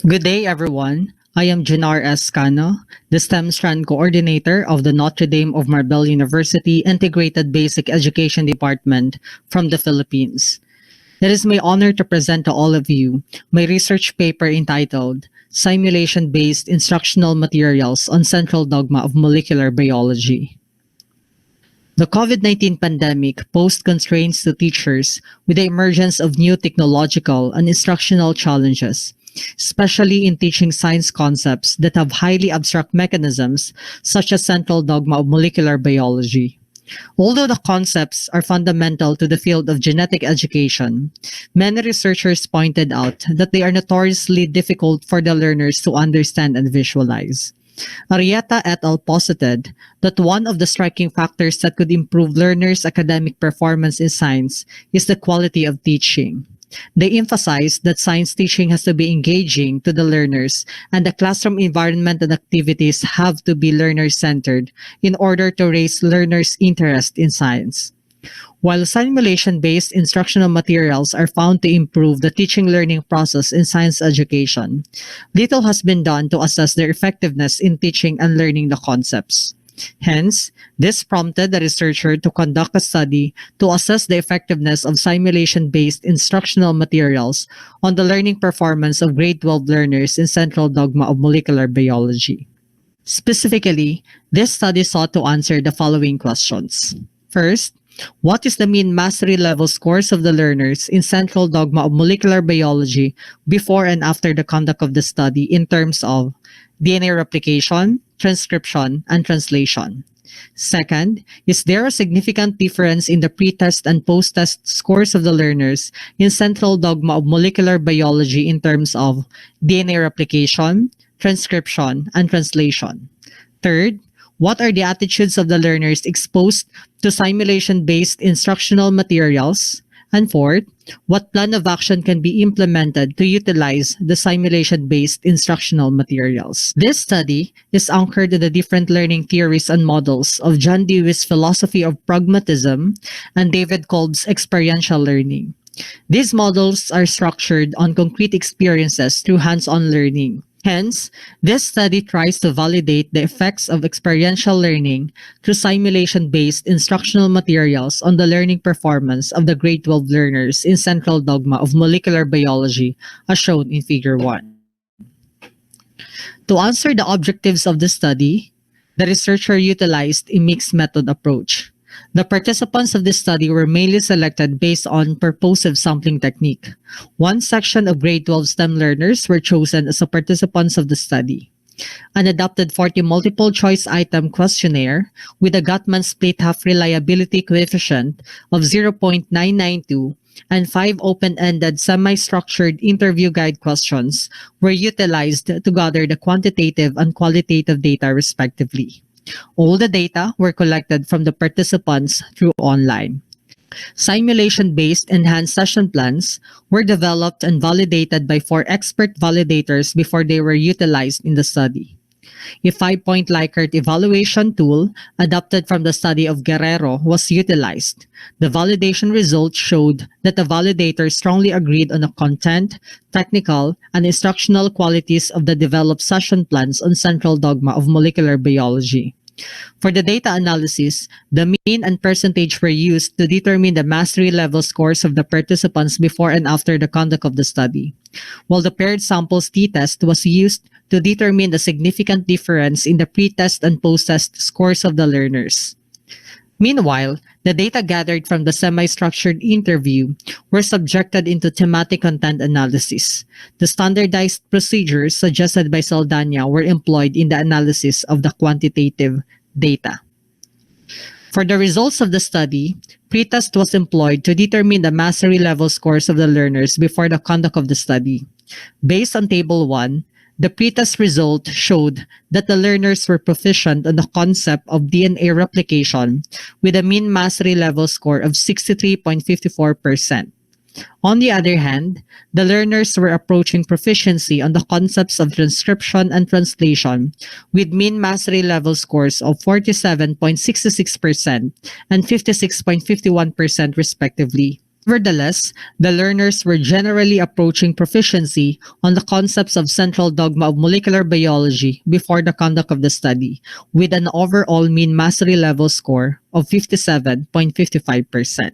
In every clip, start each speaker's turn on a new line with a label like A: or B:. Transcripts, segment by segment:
A: Good day, everyone. I am Janar Escano, the STEM Strand Coordinator of the Notre Dame of Marbella University Integrated Basic Education Department from the Philippines. It is my honor to present to all of you my research paper entitled Simulation-Based Instructional Materials on Central Dogma of Molecular Biology. The COVID-19 pandemic posed constraints to teachers with the emergence of new technological and instructional challenges, especially in teaching science concepts that have highly abstract mechanisms such as central dogma of molecular biology. Although the concepts are fundamental to the field of genetic education, many researchers pointed out that they are notoriously difficult for the learners to understand and visualize. Arrieta et al. Posited that one of the striking factors that could improve learners' academic performance in science is the quality of teaching. They emphasized that science teaching has to be engaging to the learners, and the classroom environment and activities have to be learner-centered in order to raise learners' interest in science. While simulation-based instructional materials are found to improve the teaching-learning process in science education, little has been done to assess their effectiveness in teaching and learning the concepts. Hence, this prompted the researcher to conduct a study to assess the effectiveness of simulation-based instructional materials on the learning performance of grade 12 learners in Central Dogma of Molecular Biology. Specifically, this study sought to answer the following questions. First, what is the mean mastery level scores of the learners in Central Dogma of Molecular Biology before and after the conduct of the study in terms of DNA replication, transcription, and translation? Second, is there a significant difference in the pre-test and post-test scores of the learners in Central Dogma of Molecular Biology in terms of DNA replication, transcription, and translation? Third, what are the attitudes of the learners exposed to simulation-based instructional materials? And fourth, what plan of action can be implemented to utilize the simulation-based instructional materials? This study is anchored in the different learning theories and models of John Dewey's philosophy of pragmatism and David Kolb's experiential learning. These models are structured on concrete experiences through hands-on learning. Hence, this study tries to validate the effects of experiential learning through simulation-based instructional materials on the learning performance of the grade 12 learners in Central Dogma of Molecular Biology, as shown in Figure 1. To answer the objectives of the study, the researcher utilized a mixed method approach. The participants of this study were mainly selected based on purposive sampling technique. One section of grade 12 STEM learners were chosen as the participants of the study. An adapted 40 multiple choice item questionnaire with a Gottman split half reliability coefficient of 0.992 and 5 open-ended semi-structured interview guide questions were utilized to gather the quantitative and qualitative data respectively. All the data were collected from the participants through online. Simulation-based enhanced session plans were developed and validated by 4 expert validators before they were utilized in the study. A 5-point Likert evaluation tool adapted from the study of Guerrero was utilized. The validation results showed that the validators strongly agreed on the content, technical, and instructional qualities of the developed session plans on Central Dogma of Molecular Biology. For the data analysis, the mean and percentage were used to determine the mastery level scores of the participants before and after the conduct of the study, while the paired samples t-test was used to determine the significant difference in the pre-test and post-test scores of the learners. Meanwhile, the data gathered from the semi-structured interview were subjected into thematic content analysis. The standardized procedures suggested by Saldana were employed in the analysis of the quantitative data. For the results of the study, pretest was employed to determine the mastery level scores of the learners before the conduct of the study. Based on Table 1, the pretest result showed that the learners were proficient on the concept of DNA replication with a mean mastery level score of 63.54%. On the other hand, the learners were approaching proficiency on the concepts of transcription and translation with mean mastery level scores of 47.66% and 56.51% respectively. Nevertheless, the learners were generally approaching proficiency on the concepts of central dogma of molecular biology before the conduct of the study, with an overall mean mastery level score of 57.55%.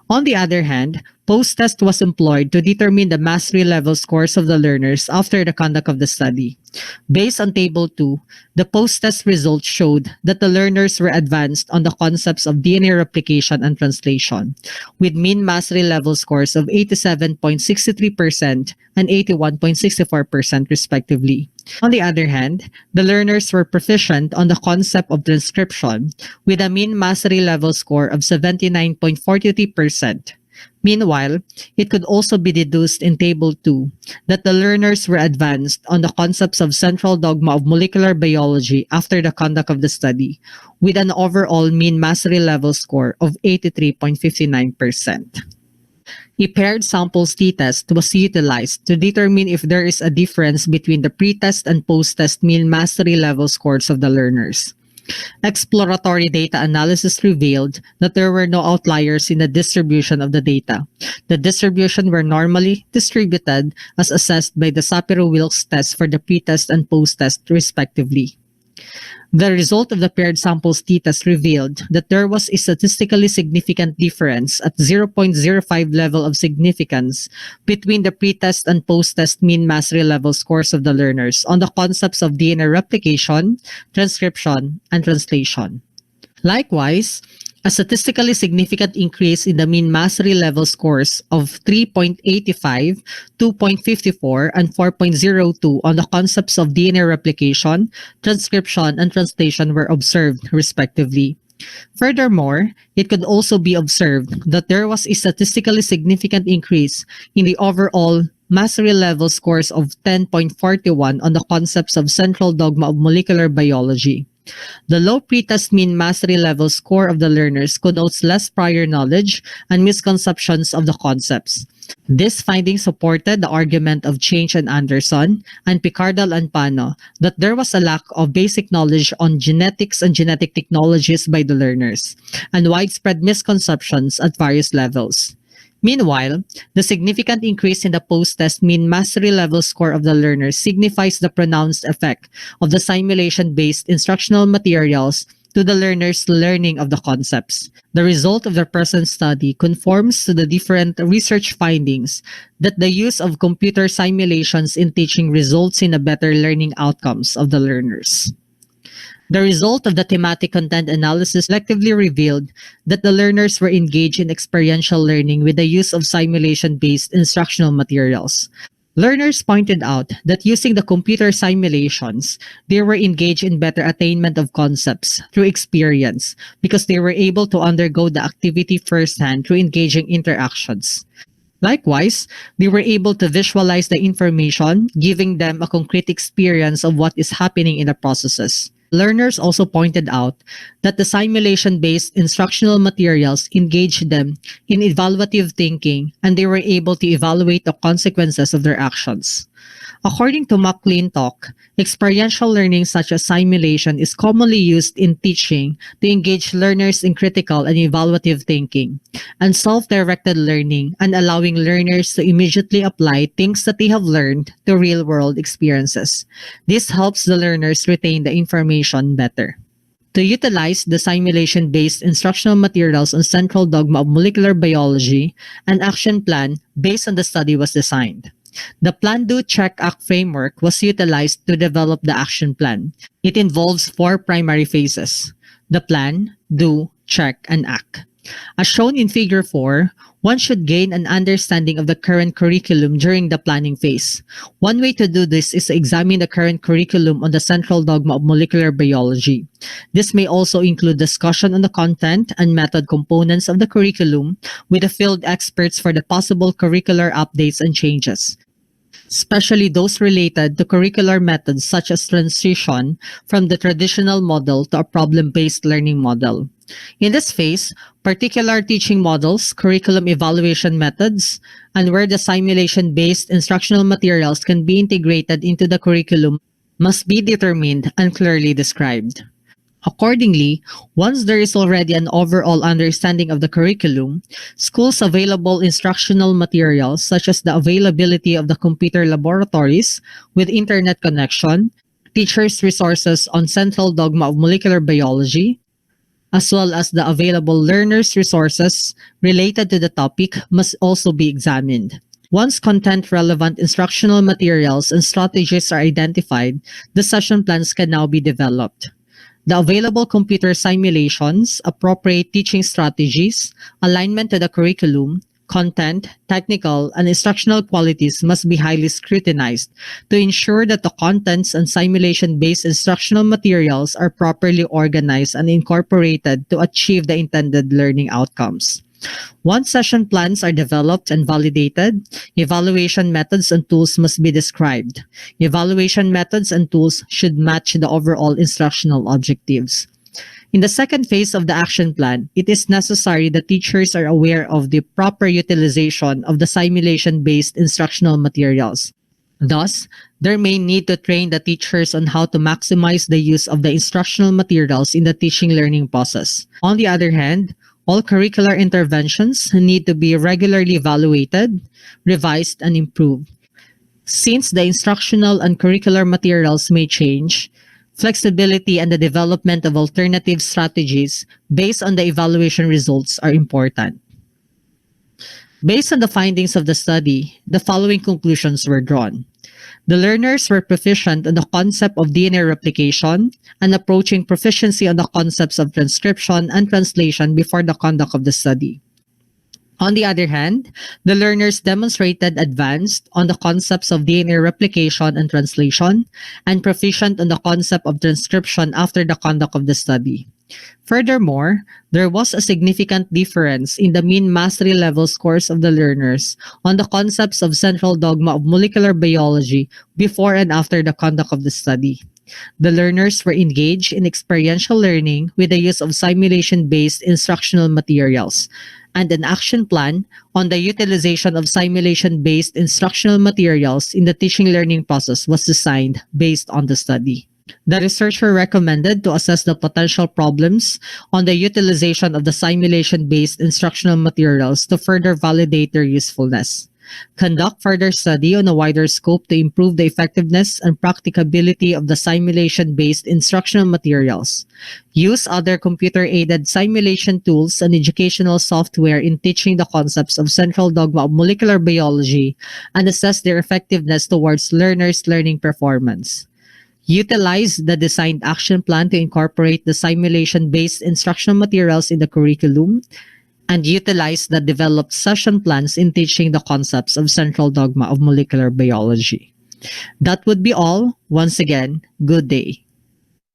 A: On the other hand, post-test was employed to determine the mastery level scores of the learners after the conduct of the study. Based on Table 2, the post-test results showed that the learners were advanced on the concepts of DNA replication and translation, with mean mastery level scores of 87.63% and 81.64% respectively. On the other hand, the learners were proficient on the concept of transcription with a mean mastery level score of 79.43%. Meanwhile, it could also be deduced in Table 2 that the learners were advanced on the concepts of central dogma of molecular biology after the conduct of the study, with an overall mean mastery level score of 83.59%. A paired samples t-test was utilized to determine if there is a difference between the pre-test and post-test mean mastery level scores of the learners. Exploratory data analysis revealed that there were no outliers in the distribution of the data. The distribution were normally distributed as assessed by the Sapiro-Wilks test for the pre-test and post-test respectively. The result of the paired samples t-test revealed that there was a statistically significant difference at 0.05 level of significance between the pre-test and post-test mean mastery level scores of the learners on the concepts of DNA replication, transcription, and translation. Likewise, a statistically significant increase in the mean mastery level scores of 3.85, 2.54, and 4.02 on the concepts of DNA replication, transcription, and translation were observed, respectively. Furthermore, it could also be observed that there was a statistically significant increase in the overall mastery level scores of 10.41 on the concepts of central dogma of molecular biology. The low pre-test mean mastery level score of the learners connotes less prior knowledge and misconceptions of the concepts. This finding supported the argument of Change and Anderson and Picardal and Pano that there was a lack of basic knowledge on genetics and genetic technologies by the learners, and widespread misconceptions at various levels. Meanwhile, the significant increase in the post-test mean mastery level score of the learners signifies the pronounced effect of the simulation-based instructional materials to the learners' learning of the concepts. The result of the present study conforms to the different research findings that the use of computer simulations in teaching results in a better learning outcomes of the learners. The result of the thematic content analysis collectively revealed that the learners were engaged in experiential learning with the use of simulation-based instructional materials. Learners pointed out that using the computer simulations, they were engaged in better attainment of concepts through experience because they were able to undergo the activity firsthand through engaging interactions. Likewise, they were able to visualize the information, giving them a concrete experience of what is happening in the processes. Learners also pointed out that the simulation-based instructional materials engaged them in evaluative thinking, and they were able to evaluate the consequences of their actions. According to McClintock, experiential learning such as simulation is commonly used in teaching to engage learners in critical and evaluative thinking, and self-directed learning and allowing learners to immediately apply things that they have learned to real-world experiences. This helps the learners retain the information better. To utilize the simulation-based instructional materials on central dogma of molecular biology, an action plan based on the study was designed. The Plan, Do, Check, Act framework was utilized to develop the action plan. It involves 4 primary phases: the plan, do, check, and act. As shown in Figure 4, one should gain an understanding of the current curriculum during the planning phase. One way to do this is to examine the current curriculum on the central dogma of molecular biology. This may also include discussion on the content and method components of the curriculum with the field experts for the possible curricular updates and changes, especially those related to curricular methods such as transition from the traditional model to a problem-based learning model. In this phase, particular teaching models, curriculum evaluation methods, and where the simulation-based instructional materials can be integrated into the curriculum must be determined and clearly described. Accordingly, once there is already an overall understanding of the curriculum, schools available instructional materials such as the availability of the computer laboratories with internet connection, teachers' resources on central dogma of molecular biology, as well as the available learners' resources related to the topic must also be examined. Once content-relevant instructional materials and strategies are identified, the session plans can now be developed. The available computer simulations, appropriate teaching strategies, alignment to the curriculum, content, technical, and instructional qualities must be highly scrutinized to ensure that the contents and simulation-based instructional materials are properly organized and incorporated to achieve the intended learning outcomes. Once session plans are developed and validated, evaluation methods and tools must be described. Evaluation methods and tools should match the overall instructional objectives. In the second phase of the action plan, it is necessary that teachers are aware of the proper utilization of the simulation-based instructional materials. Thus, there may need to train the teachers on how to maximize the use of the instructional materials in the teaching learning process. On the other hand, all curricular interventions need to be regularly evaluated, revised, and improved. Since the instructional and curricular materials may change, flexibility and the development of alternative strategies based on the evaluation results are important. Based on the findings of the study, the following conclusions were drawn. The learners were proficient in the concept of DNA replication and approaching proficiency on the concepts of transcription and translation before the conduct of the study. On the other hand, the learners demonstrated advanced on the concepts of DNA replication and translation and proficient on the concept of transcription after the conduct of the study. Furthermore, there was a significant difference in the mean mastery level scores of the learners on the concepts of central dogma of molecular biology before and after the conduct of the study. The learners were engaged in experiential learning with the use of simulation-based instructional materials, and an action plan on the utilization of simulation-based instructional materials in the teaching learning process was designed based on the study. The researcher recommended to assess the potential problems on the utilization of the simulation-based instructional materials to further validate their usefulness. Conduct further study on a wider scope to improve the effectiveness and practicability of the simulation-based instructional materials. Use other computer-aided simulation tools and educational software in teaching the concepts of central dogma of molecular biology and assess their effectiveness towards learners' learning performance. Utilize the designed action plan to incorporate the simulation-based instructional materials in the curriculum, and utilize the developed session plans in teaching the concepts of central dogma of molecular biology. That would be all. Once again, good day.